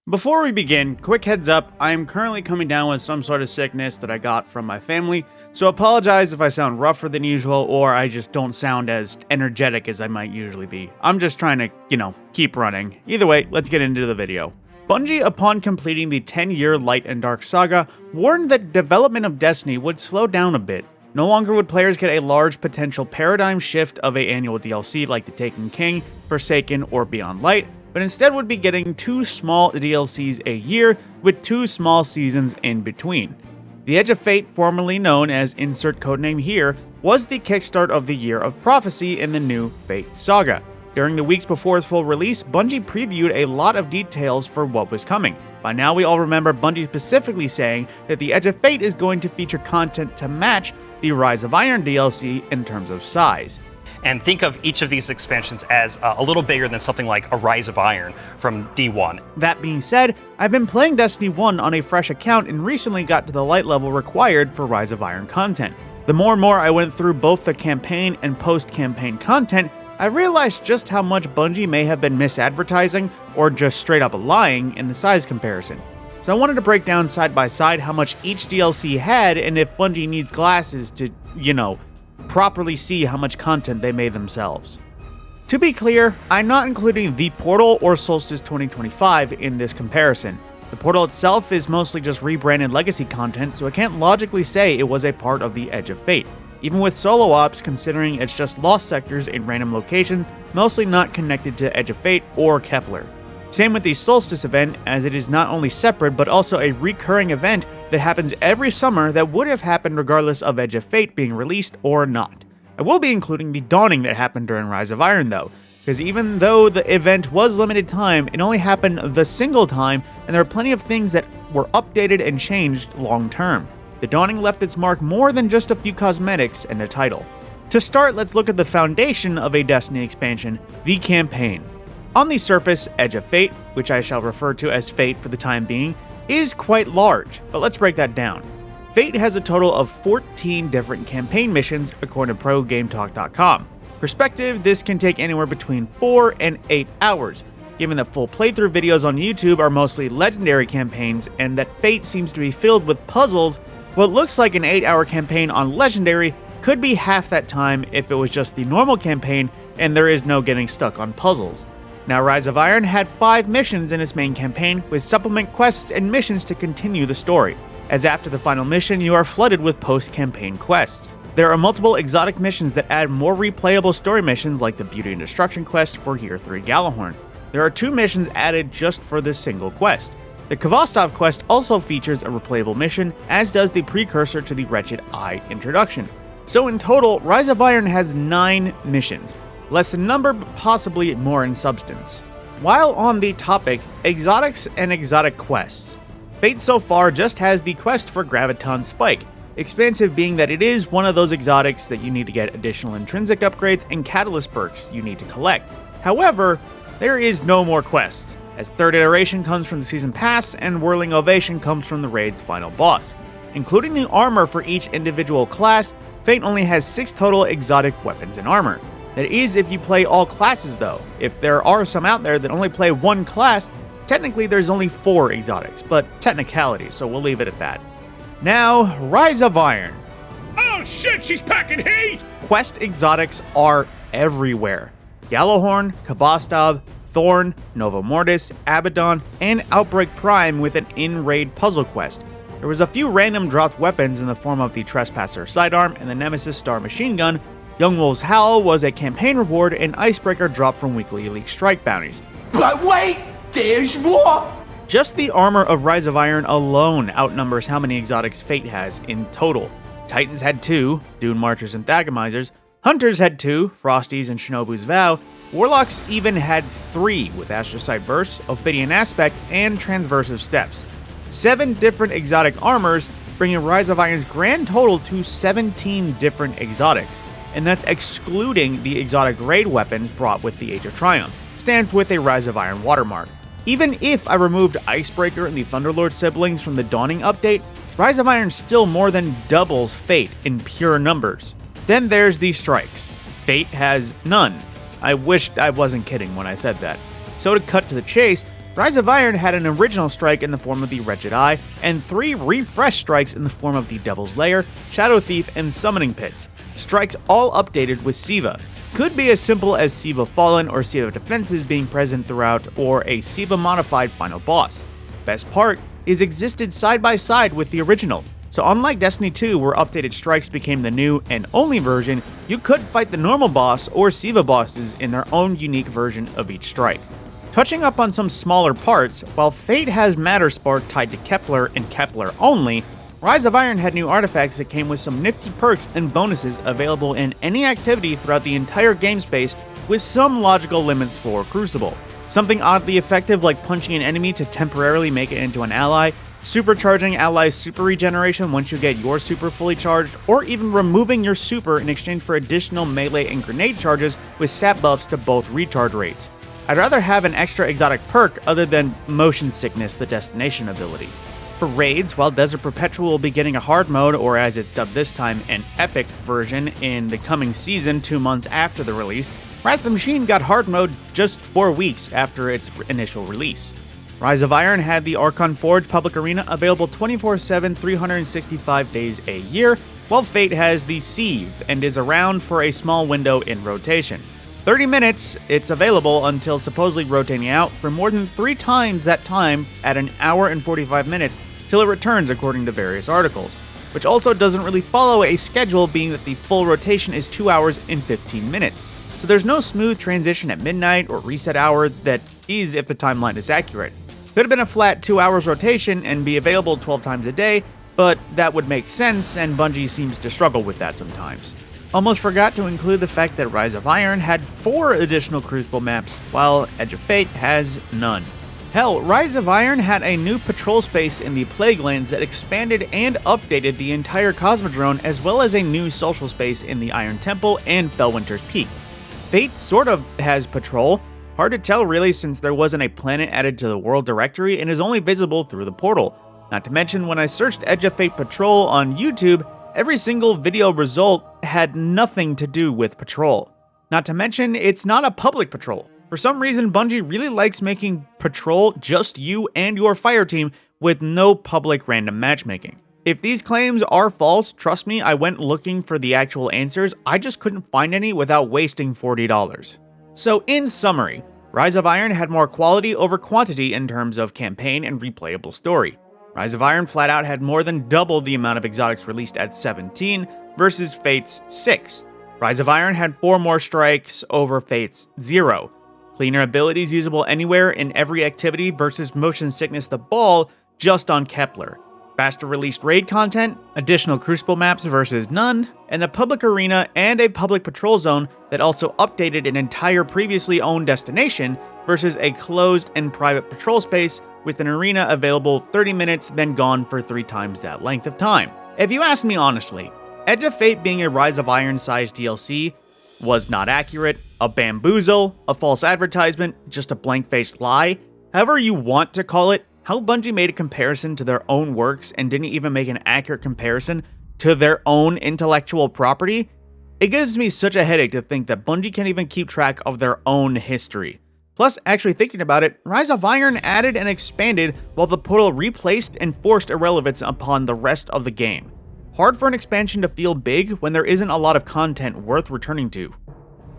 Before we begin, quick heads up, I am currently coming down with some sort of sickness that I got from my family, so apologize if I sound rougher than usual or I just don't sound as energetic as I might usually be. I'm just trying to, keep running. Either way, let's get into the video. Bungie, upon completing the 10-year Light and Dark saga, warned that development of Destiny would slow down a bit. No longer would players get a large potential paradigm shift of an annual DLC like The Taken King, Forsaken, or Beyond Light, but instead would be getting 2 small DLCs a year with 2 small seasons in between. The Edge of Fate, formerly known as insert codename here, was the kickstart of the Year of Prophecy in the new Fate saga. During the weeks before its full release, Bungie previewed a lot of details for what was coming. By now we all remember Bungie specifically saying that the Edge of Fate is going to feature content to match the Rise of Iron DLC in terms of size. And think of each of these expansions as a little bigger than something like a Rise of Iron from D1. That being said, I've been playing Destiny 1 on a fresh account and recently got to the light level required for Rise of Iron content. The more and more I went through both the campaign and post-campaign content, I realized just how much Bungie may have been misadvertising or just straight up lying in the size comparison. So I wanted to break down side by side how much each DLC had and if Bungie needs glasses to, properly see how much content they made themselves. To be clear, I'm not including the Portal or Solstice 2025 in this comparison. The Portal itself is mostly just rebranded legacy content, so I can't logically say it was a part of the Edge of Fate, even with solo ops considering it's just lost sectors in random locations, mostly not connected to Edge of Fate or Kepler. Same with the Solstice event, as it is not only separate but also a recurring event that happens every summer that would have happened regardless of Edge of Fate being released or not. I will be including the Dawning that happened during Rise of Iron though, because even though the event was limited time, it only happened the single time, and there are plenty of things that were updated and changed long term. The Dawning left its mark more than just a few cosmetics and a title. To start, let's look at the foundation of a Destiny expansion, the campaign. On the surface, Edge of Fate, which I shall refer to as Fate for the time being, is quite large, but let's break that down. Fate has a total of 14 different campaign missions according to ProGameTalk.com. Perspective, this can take anywhere between 4 and 8 hours, given that full playthrough videos on YouTube are mostly legendary campaigns and that Fate seems to be filled with puzzles. What looks like an 8-hour campaign on legendary could be half that time if it was just the normal campaign and there is no getting stuck on puzzles. Now, Rise of Iron had 5 missions in its main campaign, with supplement quests and missions to continue the story, as after the final mission you are flooded with post-campaign quests. There are multiple exotic missions that add more replayable story missions like the Beauty and Destruction quest for Year 3 Gjallarhorn. There are 2 missions added just for this single quest. The Kvostov quest also features a replayable mission, as does the precursor to the Wretched Eye introduction. So in total, Rise of Iron has 9 missions. Less in number, but possibly more in substance. While on the topic, exotics and exotic quests. Fate so far just has the quest for Graviton Spike, expansive being that it is one of those exotics that you need to get additional intrinsic upgrades and catalyst perks you need to collect. However, there is no more quests, as third iteration comes from the season pass and Whirling Ovation comes from the raid's final boss. Including the armor for each individual class, Fate only has 6 total exotic weapons and armor. That is if you play all classes though. If there are some out there that only play one class, technically there's only 4 exotics, but technicality, so we'll leave it at that. Now, Rise of Iron. Oh shit, she's packing heat! Quest exotics are everywhere. Gjallarhorn, Kvostov, Thorn, Nova Mortis, Abaddon, and Outbreak Prime with an in-raid puzzle quest. There was a few random dropped weapons in the form of the Trespasser sidearm and the Nemesis Star machine gun. Young Wolf's Howl was a campaign reward, and Icebreaker dropped from weekly Elite Strike bounties. But wait, there's more! Just the armor of Rise of Iron alone outnumbers how many exotics Fate has in total. Titans had 2, Dune Marchers and Thagamizers. Hunters had 2, Frosties and Shinobu's Vow. Warlocks even had 3, with Astrocyte Verse, Ophidian Aspect, and Transversive Steps. 7 different exotic armors, bringing Rise of Iron's grand total to 17 different exotics. And that's excluding the exotic raid weapons brought with the Age of Triumph, stamped with a Rise of Iron watermark. Even if I removed Icebreaker and the Thunderlord siblings from the Dawning update, Rise of Iron still more than doubles Fate in pure numbers. Then there's the strikes. Fate has none. I wished I wasn't kidding when I said that. So to cut to the chase, Rise of Iron had an original strike in the form of the Wretched Eye, and 3 refresh strikes in the form of the Devil's Lair, Shadow Thief, and Summoning Pits. Strikes all updated with Siva. Could be as simple as Siva Fallen or Siva Defenses being present throughout, or a Siva modified final boss. Best part is existed side by side with the original. So unlike Destiny 2, where updated strikes became the new and only version, you could fight the normal boss or Siva bosses in their own unique version of each strike. Touching up on some smaller parts, while Fate has Matter Spark tied to Kepler and Kepler only, Rise of Iron had new artifacts that came with some nifty perks and bonuses available in any activity throughout the entire game space, with some logical limits for Crucible. Something oddly effective like punching an enemy to temporarily make it into an ally, supercharging allies' super regeneration once you get your super fully charged, or even removing your super in exchange for additional melee and grenade charges with stat buffs to both recharge rates. I'd rather have an extra exotic perk other than Motion Sickness, the destination ability. For raids, while Desert Perpetual will be getting a hard mode, or as it's dubbed this time, an epic version in the coming season 2 months after the release, Wrath of the Machine got hard mode just 4 weeks after its initial release. Rise of Iron had the Archon Forge public arena available 24/7, 365 days a year, while Fate has the Sieve and is around for a small window in rotation. 30 minutes, it's available until supposedly rotating out for more than 3 times that time at an hour and 45 minutes till it returns according to various articles, which also doesn't really follow a schedule being that the full rotation is 2 hours and 15 minutes. So there's no smooth transition at midnight or reset hour that is if the timeline is accurate. Could have been a flat 2 hours rotation and be available 12 times a day, but that would make sense, and Bungie seems to struggle with that sometimes. Almost forgot to include the fact that Rise of Iron had 4 additional Crucible maps, while Edge of Fate has none. Hell, Rise of Iron had a new patrol space in the Plaguelands that expanded and updated the entire Cosmodrome, as well as a new social space in the Iron Temple and Fellwinter's Peak. Fate sort of has patrol. Hard to tell really, since there wasn't a planet added to the world directory and is only visible through the portal. Not to mention, when I searched Edge of Fate Patrol on YouTube, every single video result had nothing to do with patrol. Not to mention, it's not a public patrol. For some reason, Bungie really likes making patrol just you and your fire team with no public random matchmaking. If these claims are false, trust me, I went looking for the actual answers. I just couldn't find any without wasting $40. So in summary, Rise of Iron had more quality over quantity in terms of campaign and replayable story. Rise of Iron flat out had more than double the amount of exotics released at 17 versus Fate's 6. Rise of Iron had 4 more strikes over Fate's 0. Cleaner abilities usable anywhere in every activity versus Motion Sickness the Ball just on Kepler. Faster released raid content, additional Crucible maps versus none, and a public arena and a public patrol zone that also updated an entire previously owned destination versus a closed and private patrol space with an arena available 30 minutes then gone for 3 times that length of time. If you ask me honestly, Edge of Fate being a Rise of Iron sized DLC was not accurate, a bamboozle, a false advertisement, just a blank-faced lie, however you want to call it. How Bungie made a comparison to their own works and didn't even make an accurate comparison to their own intellectual property, it gives me such a headache to think that Bungie can't even keep track of their own history. Plus, actually thinking about it, Rise of Iron added and expanded while the portal replaced and forced irrelevance upon the rest of the game. Hard for an expansion to feel big when there isn't a lot of content worth returning to.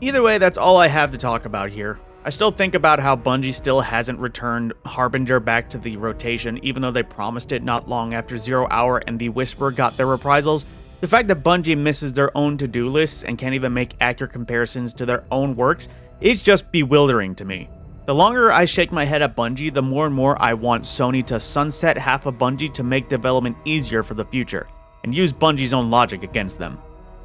Either way, that's all I have to talk about here. I still think about how Bungie still hasn't returned Harbinger back to the rotation, even though they promised it not long after 0 Hour and the Whisper got their reprisals. The fact that Bungie misses their own to-do lists and can't even make accurate comparisons to their own works is just bewildering to me. The longer I shake my head at Bungie, the more and more I want Sony to sunset half of Bungie to make development easier for the future, and use Bungie's own logic against them.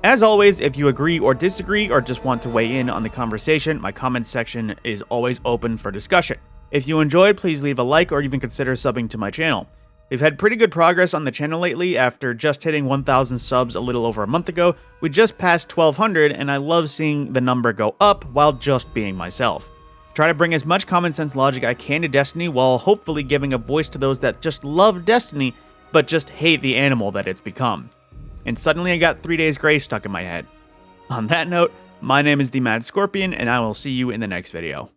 As always, if you agree or disagree or just want to weigh in on the conversation, my comments section is always open for discussion. If you enjoyed, please leave a like or even consider subbing to my channel. We've had pretty good progress on the channel lately. After just hitting 1,000 subs a little over a month ago, we just passed 1,200, and I love seeing the number go up while just being myself. Try to bring as much common sense logic I can to Destiny while hopefully giving a voice to those that just love Destiny but just hate the animal that it's become. And suddenly I got 3 Days Grace stuck in my head. On that note, my name is the Mad Scorpion, and I will see you in the next video.